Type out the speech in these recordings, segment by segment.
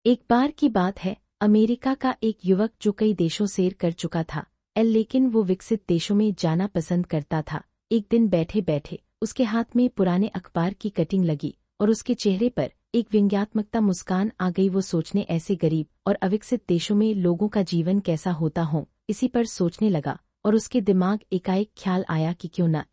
एक बार की बात है, अमेरिका का एक युवक जो कई देशों सैर कर चुका था, लेकिन वो विकसित देशों में जाना पसंद करता था। एक दिन बैठे बैठे उसके हाथ में पुराने अखबार की कटिंग लगी और उसके चेहरे पर एक व्यंग्यात्मकता मुस्कान आ गई। वो सोचने ऐसे गरीब और अविकसित देशों में लोगों का जीवन कैसा होता हो, इसी पर सोचने लगा और उसके दिमाग एकाएक ख्याल आया कि क्यों न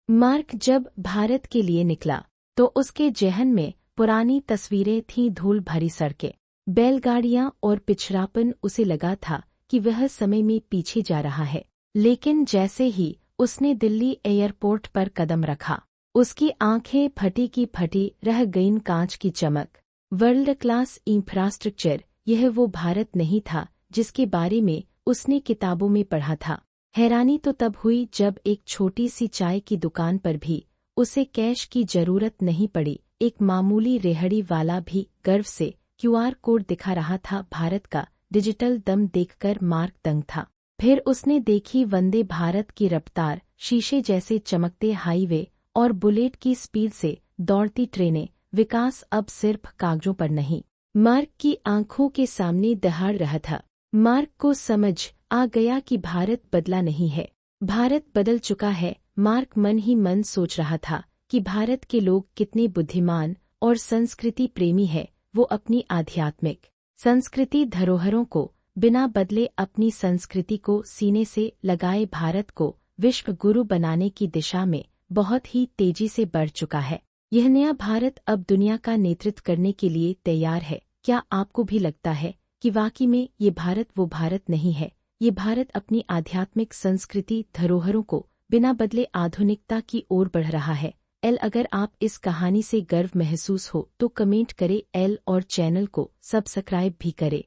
मार्क जब भारत के लिए निकला तो उसके जहन में पुरानी तस्वीरें थीं, धूल भरी सड़कें, बैलगाड़ियां और पिछड़ापन। उसे लगा था कि वह समय में पीछे जा रहा है। लेकिन जैसे ही उसने दिल्ली एयरपोर्ट पर कदम रखा, उसकी आंखें फटी की फटी रह गईं। कांच की चमक, वर्ल्ड क्लास इंफ्रास्ट्रक्चर, यह वो भारत नहीं था जिसके बारे में उसने किताबों में पढ़ा था। हैरानी तो तब हुई जब एक छोटी सी चाय की दुकान पर भी उसे कैश की जरूरत नहीं पड़ी। एक मामूली रेहड़ी वाला भी गर्व से क्यूआर कोड दिखा रहा था। भारत का डिजिटल दम देखकर मार्क दंग था। फिर उसने देखी वंदे भारत की रफ्तार, शीशे जैसे चमकते हाईवे और बुलेट की स्पीड से दौड़ती ट्रेनें। विकास अब सिर्फ कागजों पर नहीं, मार्क की आंखों के सामने दहाड़ रहा था। मार्क को समझ आ गया कि भारत बदला नहीं है, भारत बदल चुका है। मार्क मन ही मन सोच रहा था कि भारत के लोग कितने बुद्धिमान और संस्कृति प्रेमी है। वो अपनी आध्यात्मिक संस्कृति धरोहरों को बिना बदले अपनी संस्कृति को सीने से लगाए भारत को विश्व गुरु बनाने की दिशा में बहुत ही तेजी से बढ़ चुका है। यह नया भारत अब दुनिया का नेतृत्व करने के लिए तैयार है। क्या आपको भी लगता है कि वाकई में ये भारत वो भारत नहीं है? ये भारत अपनी आध्यात्मिक संस्कृति धरोहरों को बिना बदले आधुनिकता की ओर बढ़ रहा है। अगर आप इस कहानी से गर्व महसूस हो तो कमेंट करें और चैनल को सब्सक्राइब भी करें।